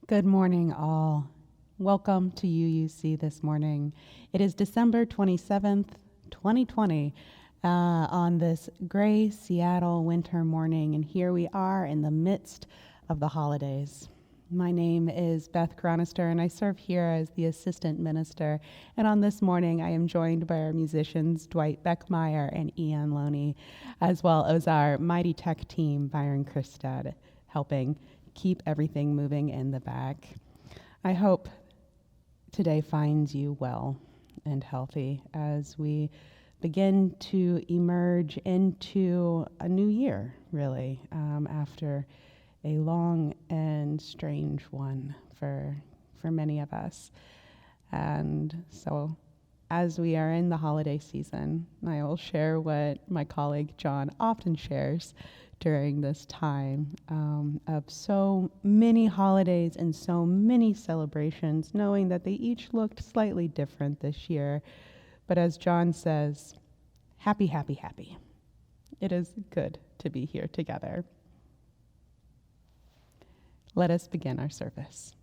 Good morning, all. Welcome to UUC this morning. It is December 27th, 2020, on this gray Seattle winter morning, and here we are in the midst of the holidays. My name is Beth Chronister, and I serve here as the assistant minister. And on this morning, I am joined by our musicians, Dwight Beckmeyer and Ian Loney, as well as our mighty tech team, Byron Christad, helping keep everything moving in the back. I hope today finds you well and healthy as we begin to emerge into a new year, really, after a long and strange one for many of us. And so as we are in the holiday season, I will share what my colleague John often shares during this time of so many holidays and so many celebrations, knowing that they each looked slightly different this year. But as John says, happy, happy, happy. It is good to be here together. Let us begin our service.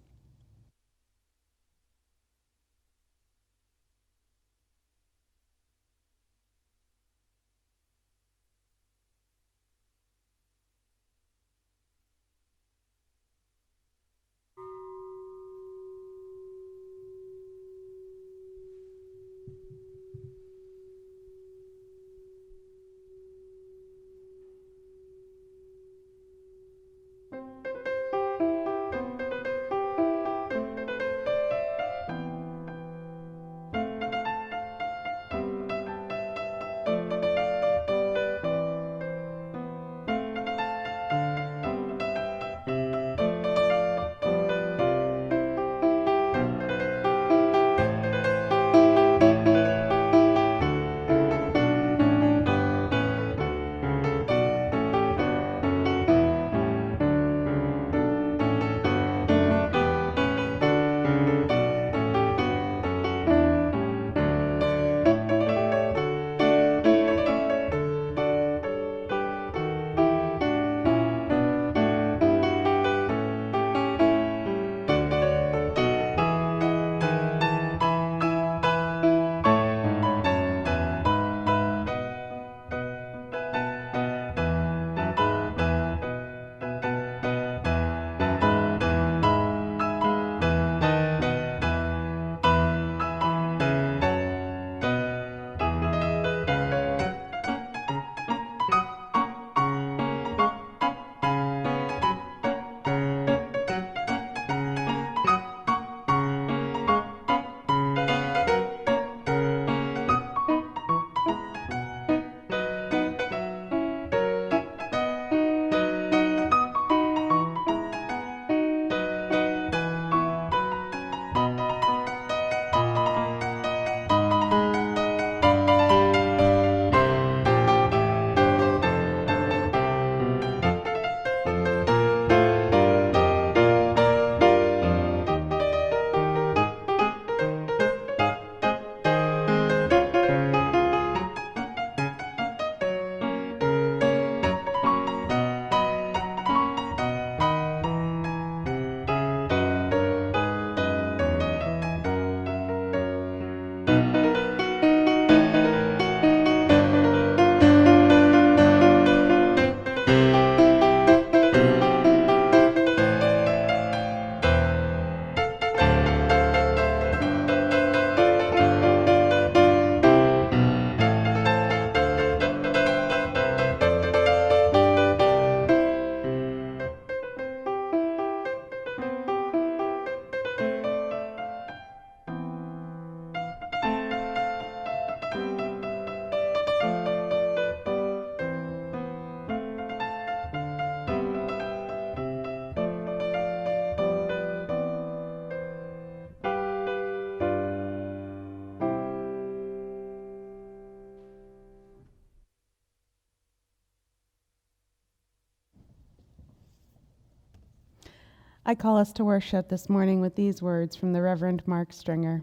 I call us to worship this morning with these words from the Reverend Mark Stringer.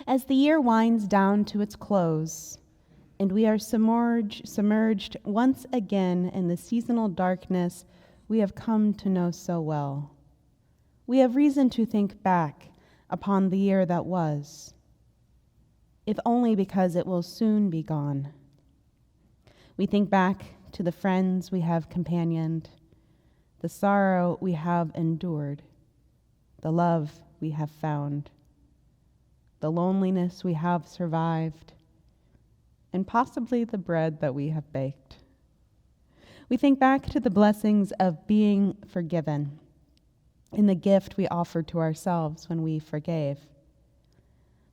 As the year winds down to its close, and we are submerged once again in the seasonal darkness we have come to know so well, We have reason to think back upon the year that was, if only because it will soon be gone. We think back to the friends we have companioned, the sorrow we have endured, the love we have found, the loneliness we have survived, and possibly the bread that we have baked. We think back to the blessings of being forgiven and the gift we offered to ourselves when we forgave.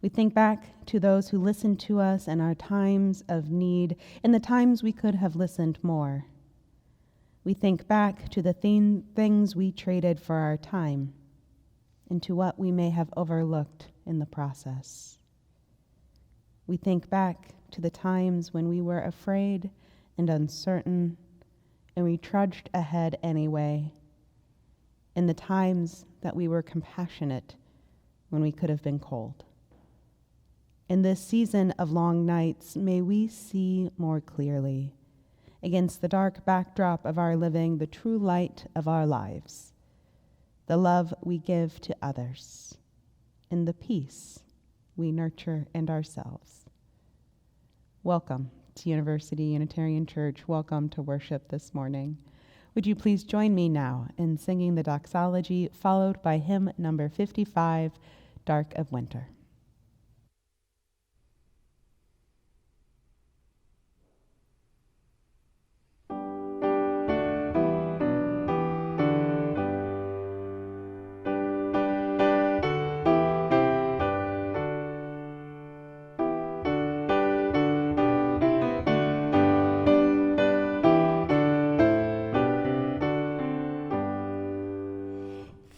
We think back to those who listened to us in our times of need and the times we could have listened more. We think back to the things we traded for our time and to what we may have overlooked in the process. We think back to the times when we were afraid and uncertain, and we trudged ahead anyway, and the times that we were compassionate when we could have been cold. In this season of long nights, may we see more clearly, against the dark backdrop of our living, the true light of our lives, the love we give to others, and the peace we nurture in ourselves. Welcome to University Unitarian Church. Welcome to worship this morning. Would you please join me now in singing the Doxology, followed by hymn number 55, Dark of Winter.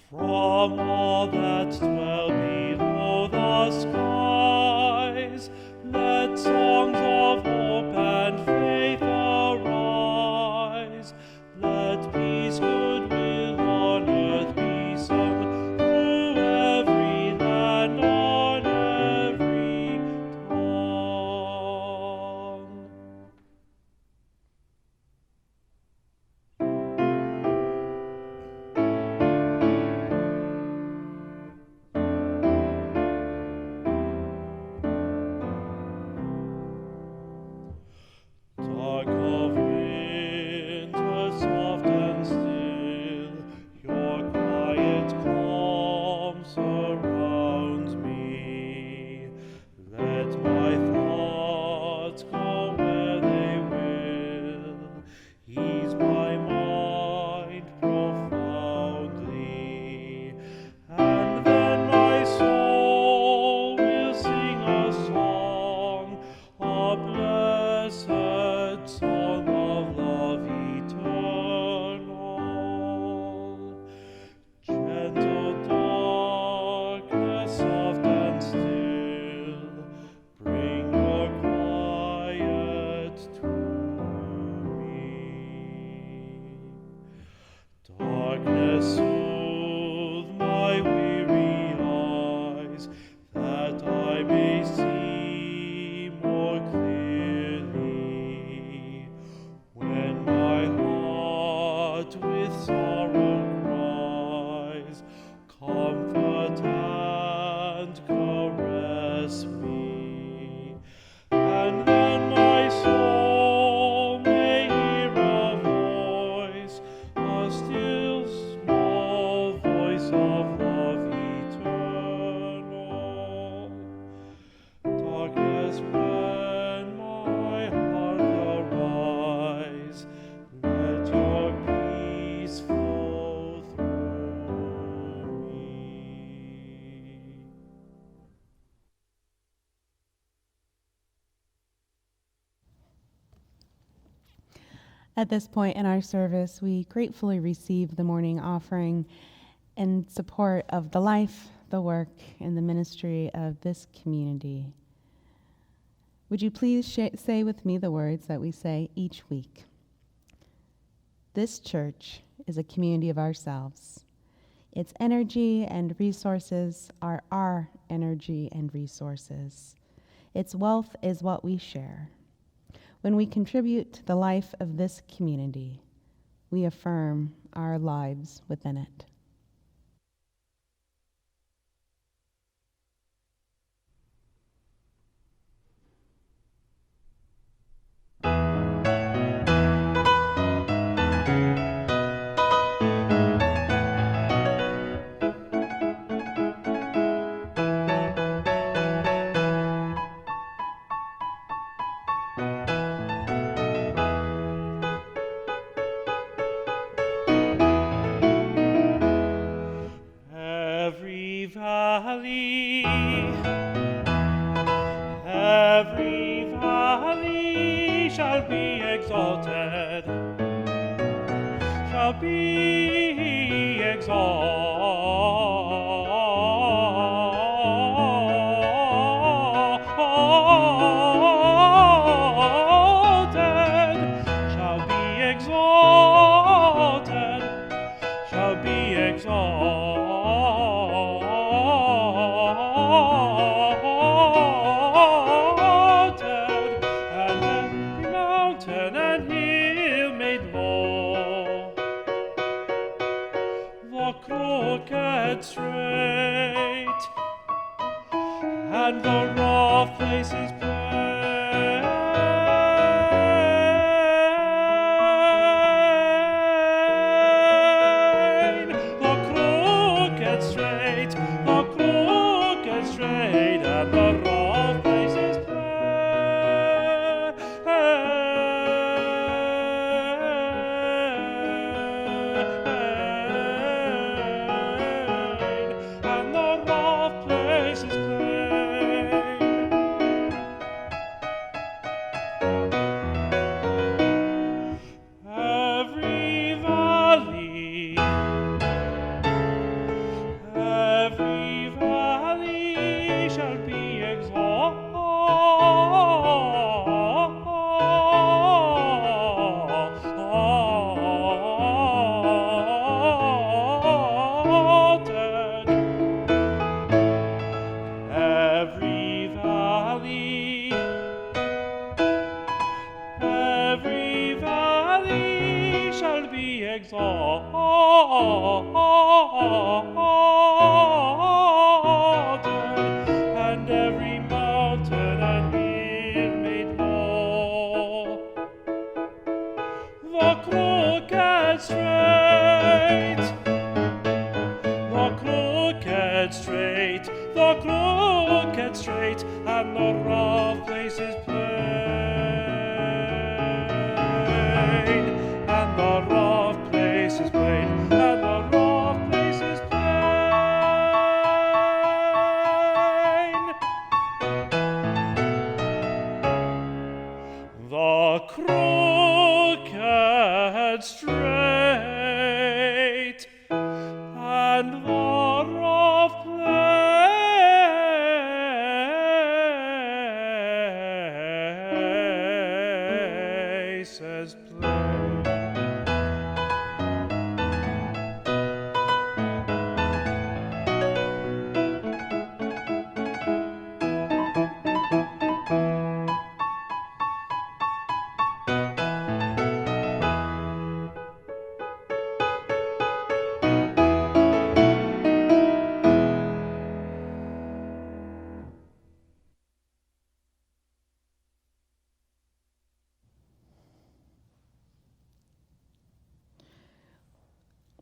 From all that dwell below the skies, let songs of hope and faith arise. Let peace, goodwill on earth be sung through every land, on every tongue. Dark of winter, soft and still, your quiet calm surrounds me. Let my thoughts go where they will, ease my mind profoundly, and then my soul will sing a song, a blessed song of love eternal. Gentle darkness, soft and still, bring your quiet to me. Darkness, soothe my weary eyes, that I may see more clearly. When my heart with sorrow cries, comfort and caress me, and then my soul may hear a voice, a still small voice of love eternal. Darkness, when my heart arise, let your peace flow through me. At this point in our service, we gratefully receive the morning offering in support of the life, the work, and the ministry of this community. Would you please say with me the words that we say each week? This church is a community of ourselves. Its energy and resources are our energy and resources. Its wealth is what we share. When we contribute to the life of this community, we affirm our lives within it. Every valley shall be exalted, shall be exalted, shall be exalted, shall be exalted, and every mountain and hill made low, the crooked straight, and the rough places plain. The crooked straight, and the rough places plain, and the rough places plain. Every valley shall be exalted. Every valley shall be exalted, and every mountain and hill made low. The crooked straight, and the rough places plain, and the rough places plain, and the rough places plain. The crooked straight, and the rough places plain.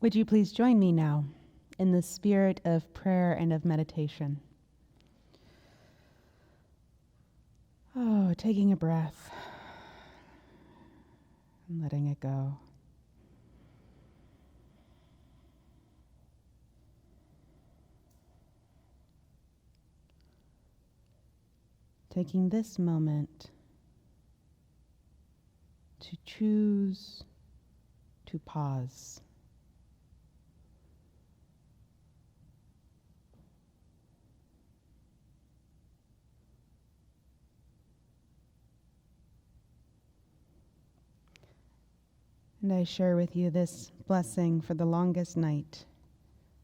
Would you please join me now in the spirit of prayer and of meditation? Oh, taking a breath and letting it go. Taking this moment to choose to pause. And I share with you this blessing for the longest night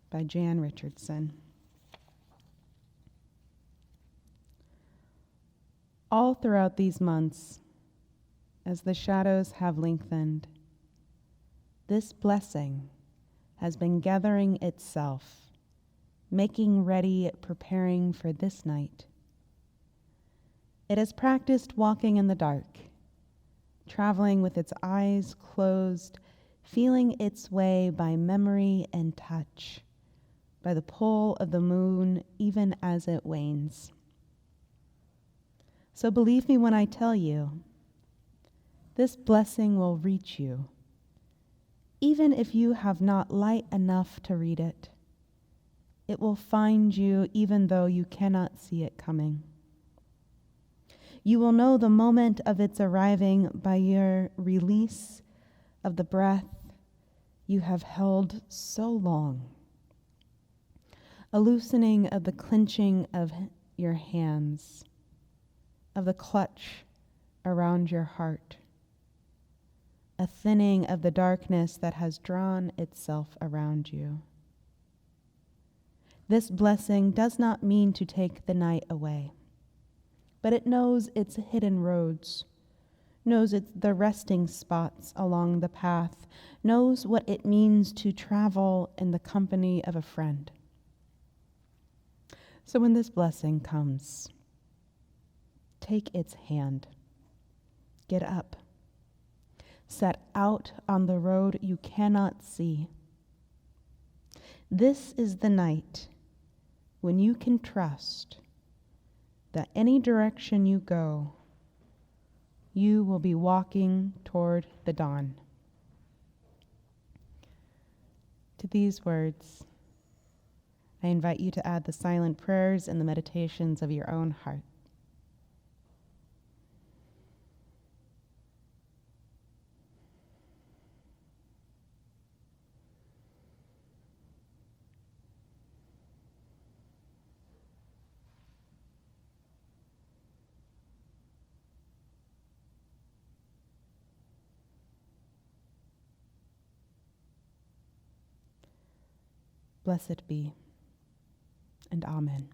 by Jan Richardson. All throughout these months, as the shadows have lengthened, this blessing has been gathering itself, making ready, preparing for this night. It has practiced walking in the dark, traveling with its eyes closed, feeling its way by memory and touch, by the pull of the moon even as it wanes. So believe me when I tell you This blessing will reach you, even if you have not light enough to read it. It will find you even though you cannot see it coming. You will know the moment of its arriving by your release of the breath you have held so long, a loosening of the clenching of your hands, of the clutch around your heart, a thinning of the darkness that has drawn itself around you. This blessing does not mean to take the night away, but it knows its hidden roads, knows the resting spots along the path, knows what it means to travel in the company of a friend. So when this blessing comes, take its hand, get up, set out on the road you cannot see. This is the night when you can trust that any direction you go, you will be walking toward the dawn. To these words, I invite you to add the silent prayers and the meditations of your own heart. Blessed be, and Amen.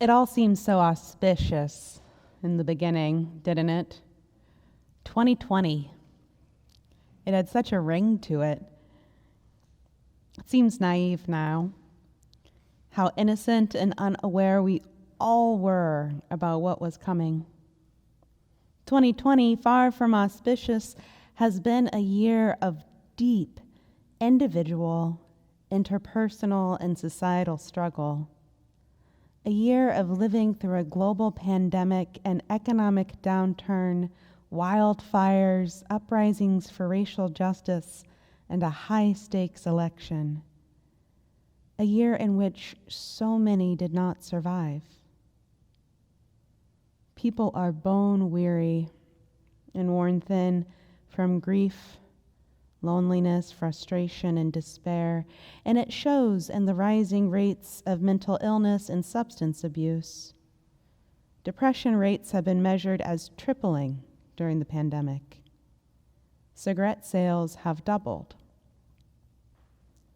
It all seemed so auspicious in the beginning, didn't it? 2020. It had such a ring to it. It seems naive now. How innocent and unaware we all were about what was coming. 2020, far from auspicious, has been a year of deep individual, interpersonal, and societal struggle. A year of living through a global pandemic and economic downturn, wildfires, uprisings for racial justice, and a high-stakes election. A year in which so many did not survive. People are bone-weary and worn thin from grief, loneliness, frustration, and despair, and it shows in the rising rates of mental illness and substance abuse. Depression rates have been measured as tripling during the pandemic. Cigarette sales have doubled.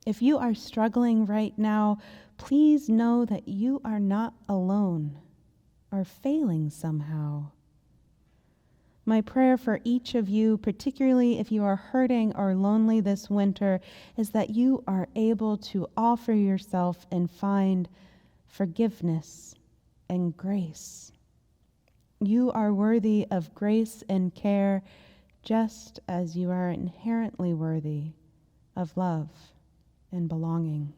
If you are struggling right now, please know that you are not alone or failing somehow. My prayer for each of you, particularly if you are hurting or lonely this winter, is that you are able to offer yourself and find forgiveness and grace. You are worthy of grace and care, just as you are inherently worthy of love and belonging.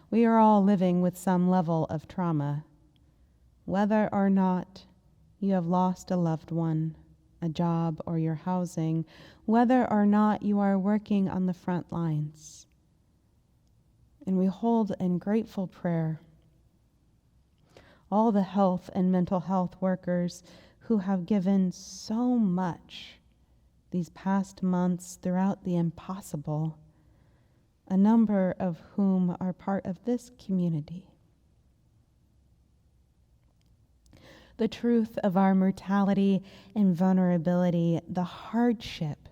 We are all living with some level of trauma, whether or not you have lost a loved one, a job, or your housing, whether or not you are working on the front lines. And we hold in grateful prayer all the health and mental health workers who have given so much these past months throughout the impossible, a number of whom are part of this community. The truth of our mortality and vulnerability, the hardship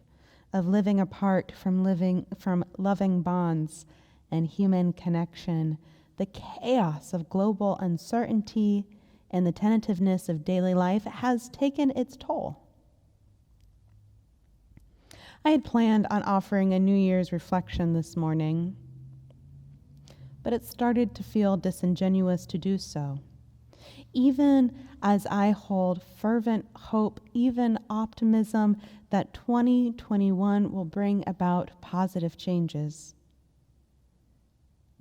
of living apart from loving bonds and human connection, the chaos of global uncertainty and the tentativeness of daily life has taken its toll. I had planned on offering a New Year's reflection this morning, but it started to feel disingenuous to do so. Even as I hold fervent hope, even optimism that 2021 will bring about positive changes.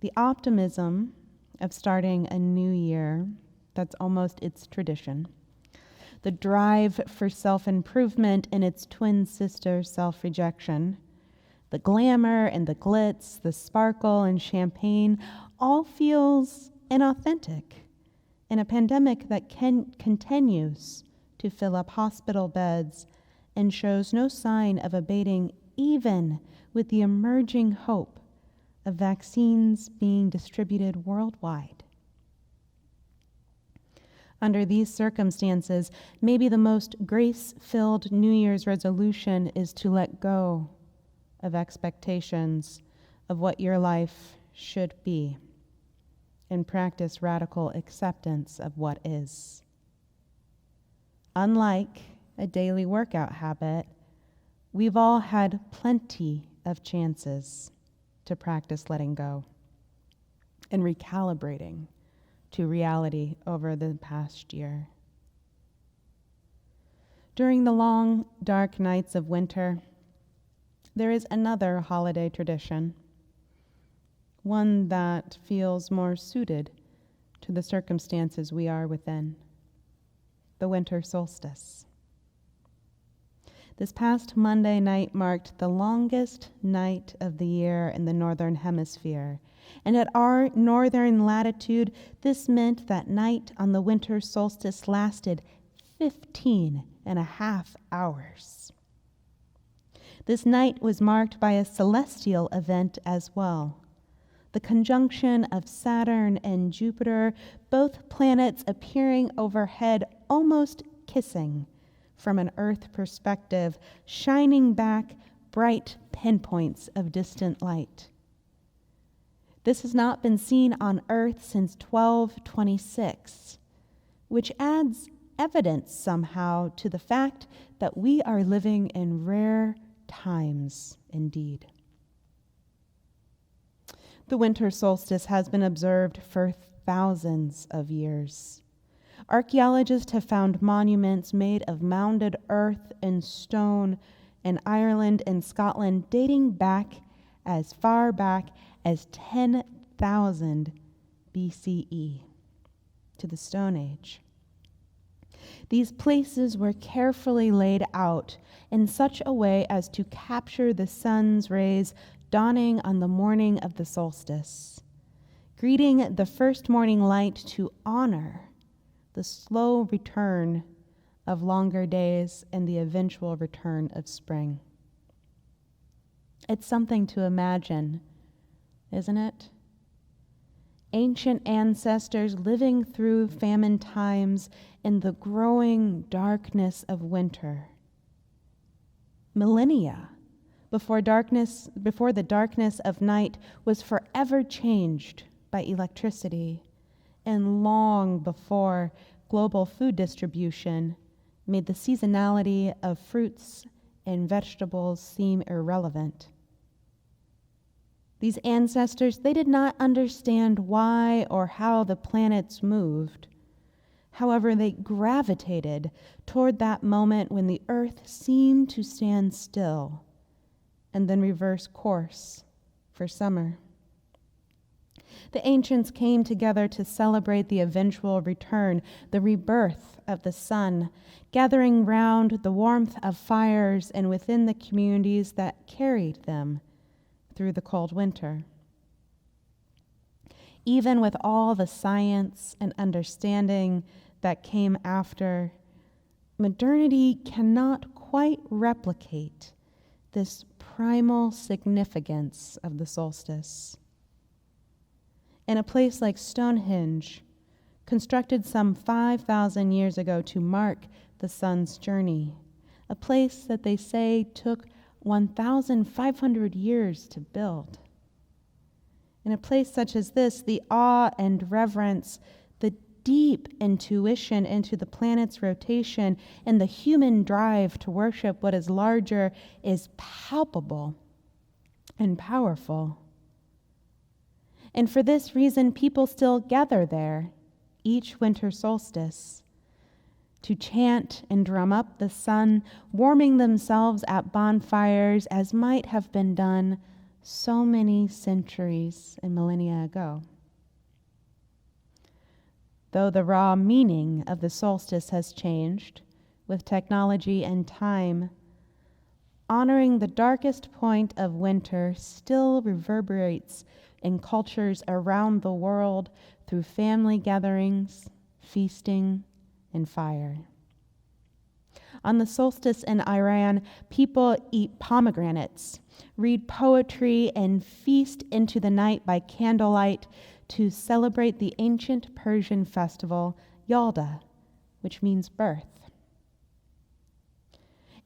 The optimism of starting a new year, that's almost its tradition. The drive for self-improvement and its twin sister, self-rejection. The glamour and the glitz, the sparkle and champagne, all feels inauthentic in a pandemic that continues to fill up hospital beds and shows no sign of abating, even with the emerging hope of vaccines being distributed worldwide. Under these circumstances, maybe the most grace-filled New Year's resolution is to let go of expectations of what your life should be and practice radical acceptance of what is. Unlike a daily workout habit, we've all had plenty of chances to practice letting go and recalibrating to reality over the past year. During the long, dark nights of winter, there is another holiday tradition, one that feels more suited to the circumstances we are within, the winter solstice. This past Monday night marked the longest night of the year in the Northern Hemisphere, and at our northern latitude, this meant that night on the winter solstice lasted 15.5 hours. This night was marked by a celestial event as well. The conjunction of Saturn and Jupiter, both planets appearing overhead, almost kissing from an Earth perspective, shining back bright pinpoints of distant light. This has not been seen on Earth since 1226, which adds evidence somehow to the fact that we are living in rare times indeed. The winter solstice has been observed for thousands of years. Archaeologists have found monuments made of mounded earth and stone in Ireland and Scotland dating back as far back as 10,000 BCE to the Stone Age. These places were carefully laid out in such a way as to capture the sun's rays dawning on the morning of the solstice, greeting the first morning light to honor the slow return of longer days and the eventual return of spring. It's something to imagine, isn't it? Ancient ancestors living through famine times in the growing darkness of winter. Millennia before the darkness of night was forever changed by electricity, and long before global food distribution made the seasonality of fruits and vegetables seem irrelevant. These ancestors, they did not understand why or how the planets moved. However, they gravitated toward that moment when the earth seemed to stand still and then reverse course for summer. The ancients came together to celebrate the eventual return, the rebirth of the sun, gathering round the warmth of fires and within the communities that carried them through the cold winter. Even with all the science and understanding that came after, modernity cannot quite replicate this primal significance of the solstice. In a place like Stonehenge, constructed some 5,000 years ago to mark the sun's journey, a place that they say took 1,500 years to build. In a place such as this, the awe and reverence, the deep intuition into the planet's rotation, and the human drive to worship what is larger is palpable and powerful. And for this reason, people still gather there each winter solstice to chant and drum up the sun, warming themselves at bonfires as might have been done so many centuries and millennia ago. Though the raw meaning of the solstice has changed with technology and time, honoring the darkest point of winter still reverberates in cultures around the world through family gatherings, feasting, and fire. On the solstice in Iran, people eat pomegranates, read poetry, and feast into the night by candlelight to celebrate the ancient Persian festival Yalda, which means birth.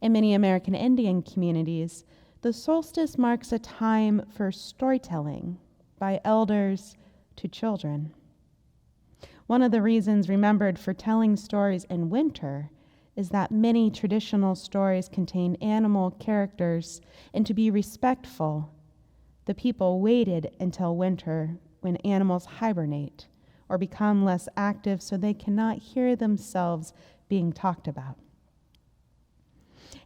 In many American Indian communities, the solstice marks a time for storytelling by elders to children. One of the reasons remembered for telling stories in winter is that many traditional stories contain animal characters, and to be respectful, the people waited until winter when animals hibernate or become less active so they cannot hear themselves being talked about.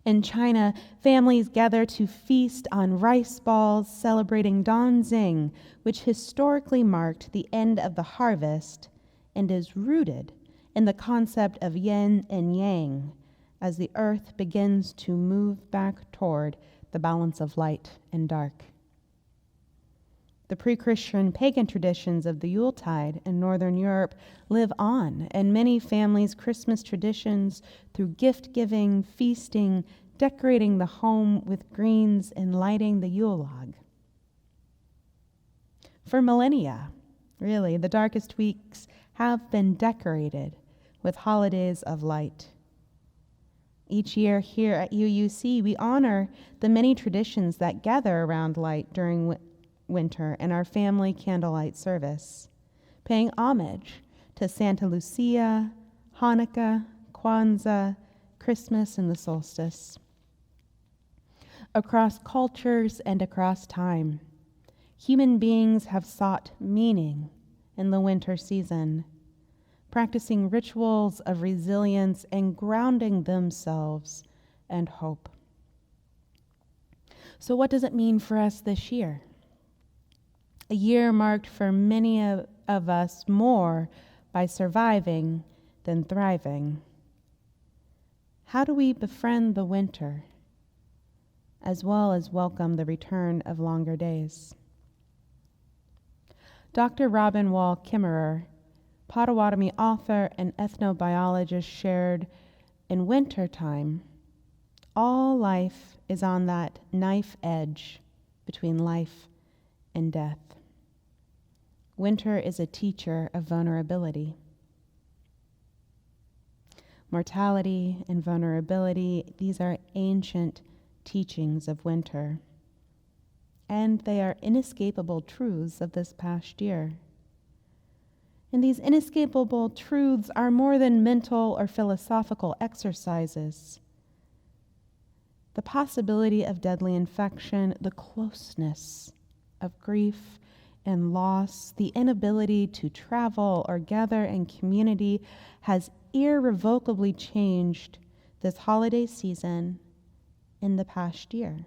In China, families gather to feast on rice balls celebrating Danzing, which historically marked the end of the harvest and is rooted in the concept of yin and yang as the earth begins to move back toward the balance of light and dark. The pre-Christian pagan traditions of the Yuletide in Northern Europe live on in many families' Christmas traditions through gift-giving, feasting, decorating the home with greens, and lighting the Yule log. For millennia, really, the darkest weeks have been decorated with holidays of light. Each year here at UUC, we honor the many traditions that gather around light during winter in our family candlelight service, paying homage to Santa Lucia, Hanukkah, Kwanzaa, Christmas, and the solstice. Across cultures and across time, human beings have sought meaning in the winter season, practicing rituals of resilience and grounding themselves and hope. So what does it mean for us this year? A year marked for many of us more by surviving than thriving. How do we befriend the winter, as well as welcome the return of longer days? Dr. Robin Wall Kimmerer, Potawatomi author and ethnobiologist, shared, in wintertime, all life is on that knife edge between life and death. Winter is a teacher of vulnerability. Mortality and vulnerability, these are ancient teachings of winter, and they are inescapable truths of this past year. And these inescapable truths are more than mental or philosophical exercises. The possibility of deadly infection, the closeness of grief and loss, the inability to travel or gather in community has irrevocably changed this holiday season in the past year.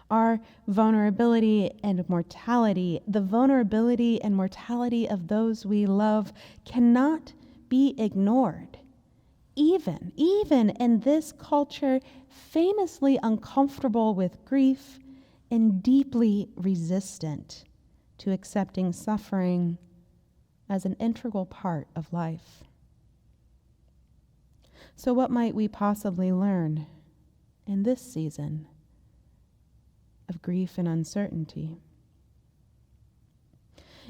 Our vulnerability and mortality, the vulnerability and mortality of those we love, cannot be ignored. Even in this culture famously uncomfortable with grief and deeply resistant to accepting suffering as an integral part of life. So what might we possibly learn in this season of grief and uncertainty?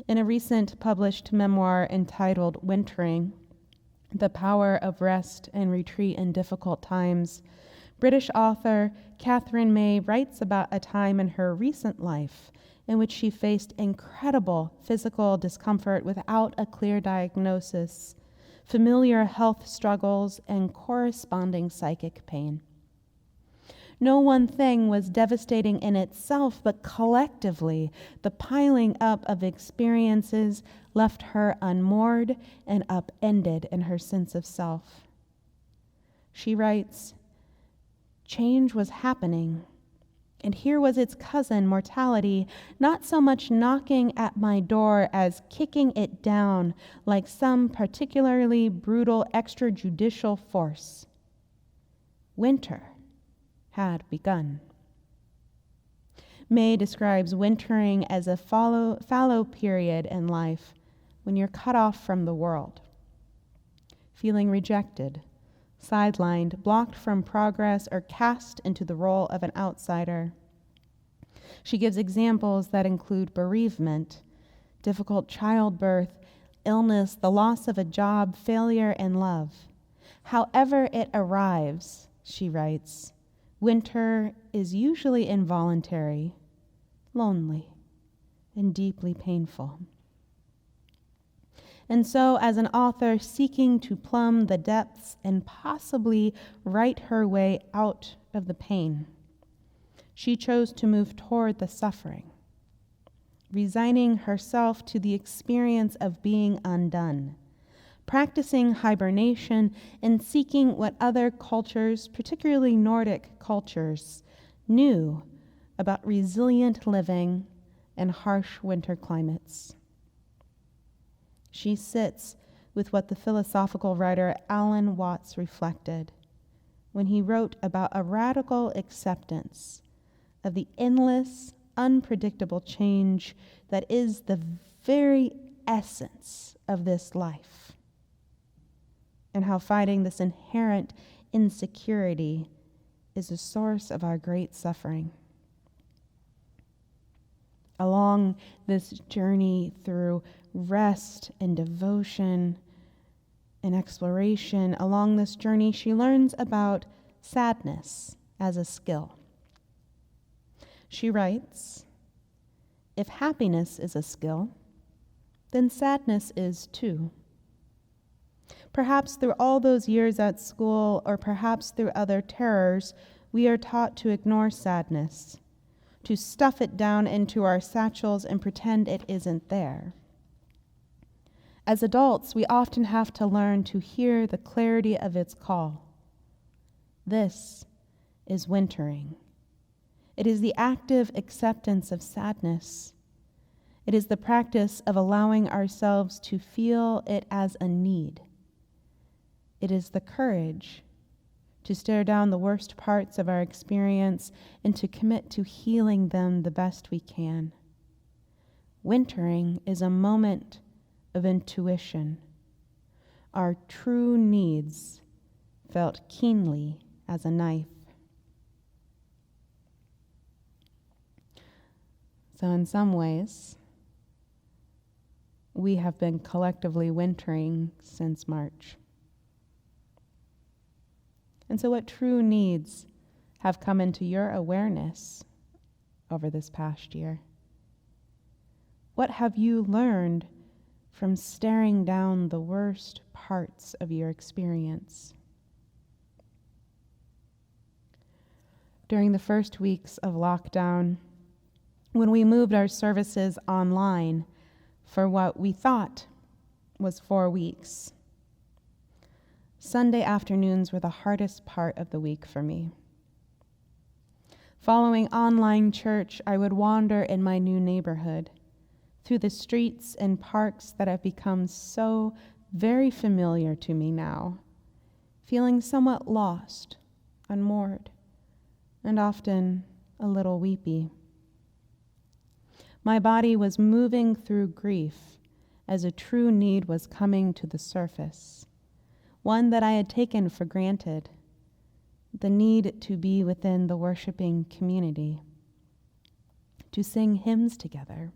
In a recent published memoir entitled Wintering, The Power of Rest and Retreat in Difficult Times, British author Catherine May writes about a time in her recent life in which she faced incredible physical discomfort without a clear diagnosis, familiar health struggles, and corresponding psychic pain. No one thing was devastating in itself, but collectively, the piling up of experiences left her unmoored and upended in her sense of self. She writes, "Change was happening, and here was its cousin, mortality, not so much knocking at my door as kicking it down like some particularly brutal extrajudicial force. Winter had begun." May describes wintering as a fallow period in life when you're cut off from the world, feeling rejected, sidelined, blocked from progress, or cast into the role of an outsider. She gives examples that include bereavement, difficult childbirth, illness, the loss of a job, failure, and love. However it arrives, she writes, winter is usually involuntary, lonely, and deeply painful. And so, as an author seeking to plumb the depths and possibly write her way out of the pain, she chose to move toward the suffering, resigning herself to the experience of being undone, practicing hibernation and seeking what other cultures, particularly Nordic cultures, knew about resilient living and harsh winter climates. She sits with what the philosophical writer Alan Watts reflected when he wrote about a radical acceptance of the endless, unpredictable change that is the very essence of this life, and how fighting this inherent insecurity is a source of our great suffering. Along this journey through rest and devotion and exploration, along this journey, she learns about sadness as a skill. She writes, If happiness is a skill, then sadness is too. Perhaps through all those years at school, or perhaps through other terrors, we are taught to ignore sadness, to stuff it down into our satchels and pretend it isn't there. As adults, we often have to learn to hear the clarity of its call. This is wintering. It is the active acceptance of sadness. It is the practice of allowing ourselves to feel it as a need. It is the courage to stare down the worst parts of our experience and to commit to healing them the best we can. Wintering is a moment of intuition. Our true needs felt keenly as a knife. So in some ways, we have been collectively wintering since March. And so what true needs have come into your awareness over this past year? What have you learned from staring down the worst parts of your experience? During the first weeks of lockdown, when we moved our services online for what we thought was 4 weeks, Sunday afternoons were the hardest part of the week for me. Following online church, I would wander in my new neighborhood, through the streets and parks that have become so very familiar to me now, feeling somewhat lost, unmoored, and often a little weepy. My body was moving through grief as a true need was coming to the surface, one that I had taken for granted, the need to be within the worshiping community, to sing hymns together,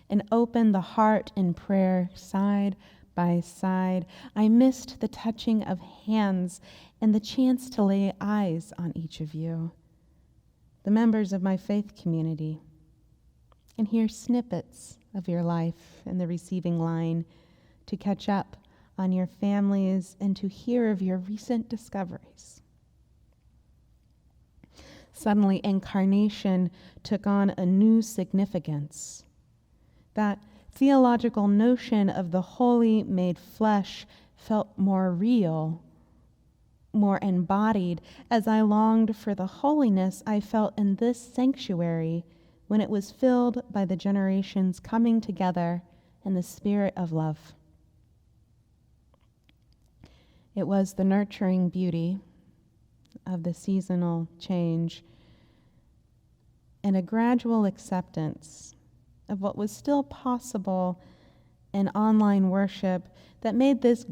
and open the heart in prayer side by side. I missed the touching of hands and the chance to lay eyes on each of you, the members of my faith community, and hear snippets of your life in the receiving line, to catch up on your families and to hear of your recent discoveries. Suddenly, incarnation took on a new significance. That theological notion of the holy made flesh felt more real, more embodied, as I longed for the holiness I felt in this sanctuary when it was filled by the generations coming together in the spirit of love. It was the nurturing beauty of the seasonal change and a gradual acceptance of what was still possible in online worship that made this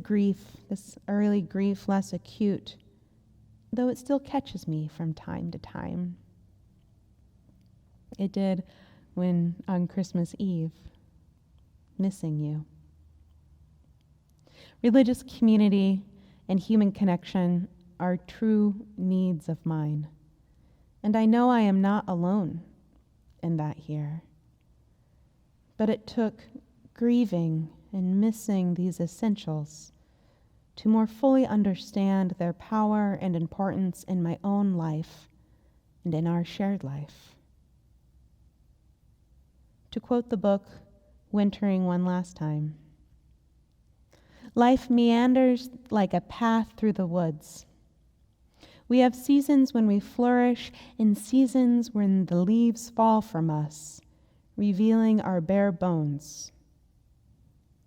early grief, less acute, though it still catches me from time to time. It did when on Christmas Eve, missing you. Religious community and human connection are true needs of mine, and I know I am not alone in that here. But it took grieving and missing these essentials to more fully understand their power and importance in my own life and in our shared life. To quote the book, Wintering, one last time, life meanders like a path through the woods. We have seasons when we flourish and seasons when the leaves fall from us, revealing our bare bones.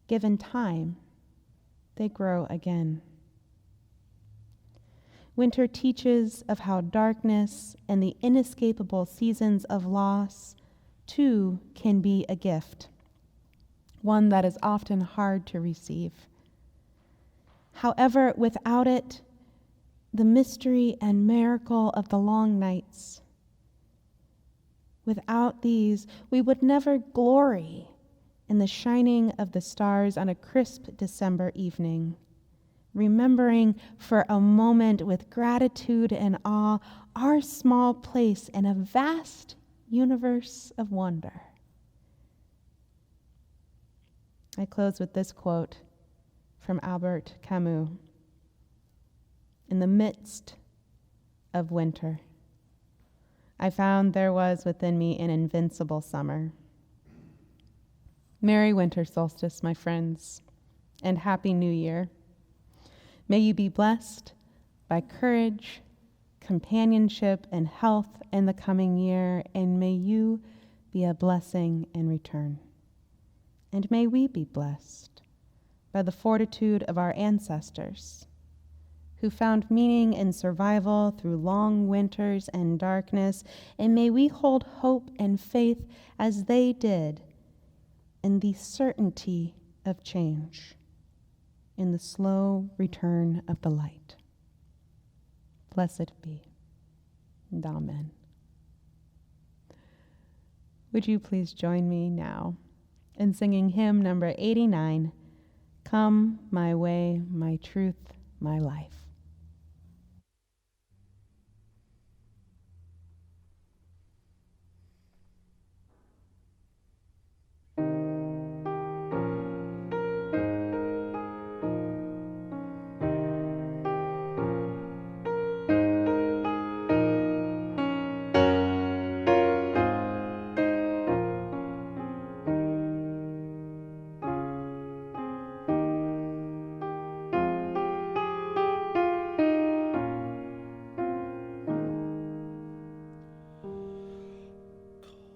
Given time, they grow again. Winter teaches of how darkness and the inescapable seasons of loss, too, can be a gift, one that is often hard to receive. However, without it, the mystery and miracle of the long nights, without these, we would never glory in the shining of the stars on a crisp December evening, remembering for a moment with gratitude and awe our small place in a vast universe of wonder, I close with this quote from Albert Camus. In the midst of winter, I found there was within me an invincible summer. Merry winter solstice, my friends, and Happy New Year. May you be blessed by courage, companionship, and health in the coming year, and may you be a blessing in return. And may we be blessed by the fortitude of our ancestors, who found meaning in survival through long winters and darkness, and may we hold hope and faith as they did in the certainty of change, in the slow return of the light. Blessed be, and amen. Would you please join me now in singing hymn number 89, Come, My Way, My Truth, My Life.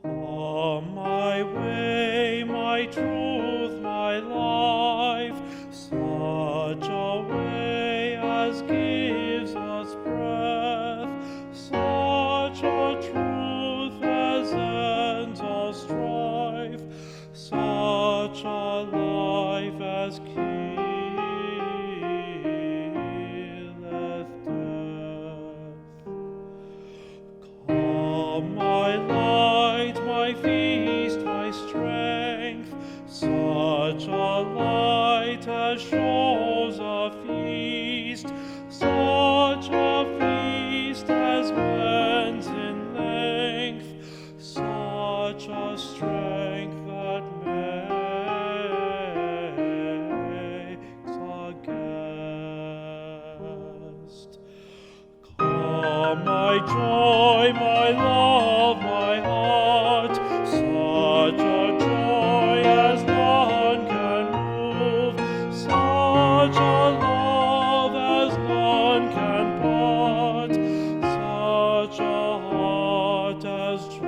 Come, my way, my truth, my life, such a way as gives us breath, such a truth as ends all strife, such a life as killeth death. Come, my light, my feast, my strength, such a light as shows a feast, such a feast as mends in length, such a strength that makes a guest. Come, my joy, my love, my heart, such a joy as none can move, such a love as none can part, such a heart as joys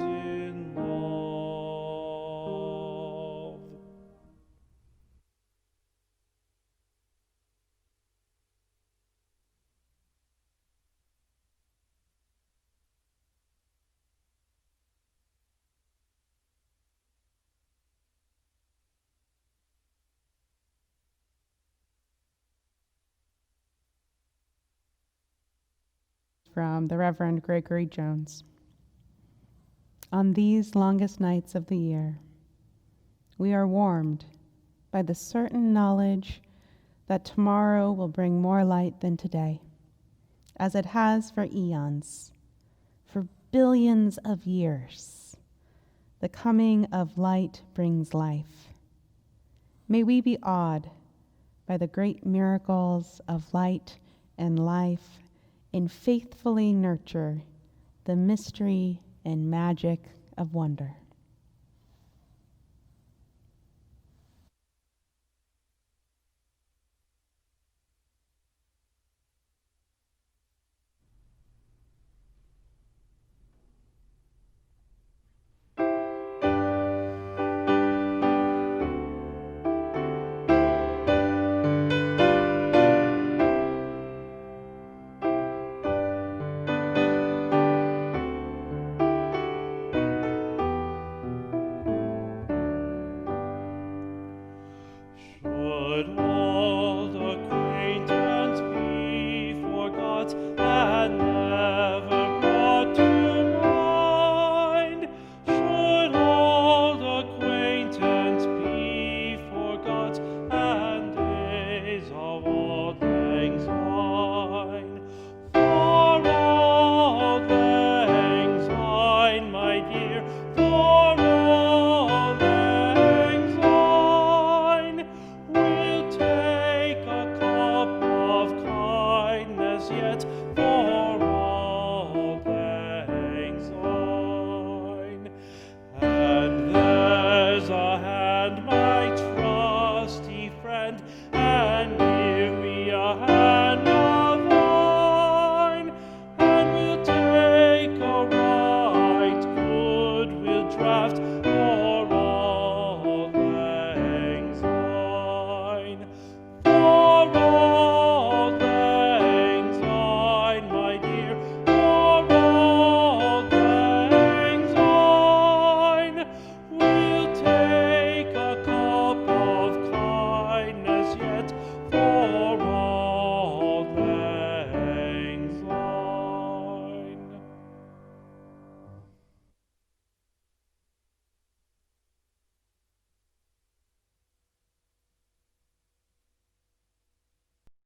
in love. From the Reverend Gregory Jones. On these longest nights of the year, we are warmed by the certain knowledge that tomorrow will bring more light than today, as it has for eons, for billions of years. The coming of light brings life. May we be awed by the great miracles of light and life and faithfully nurture the mystery and magic of wonder.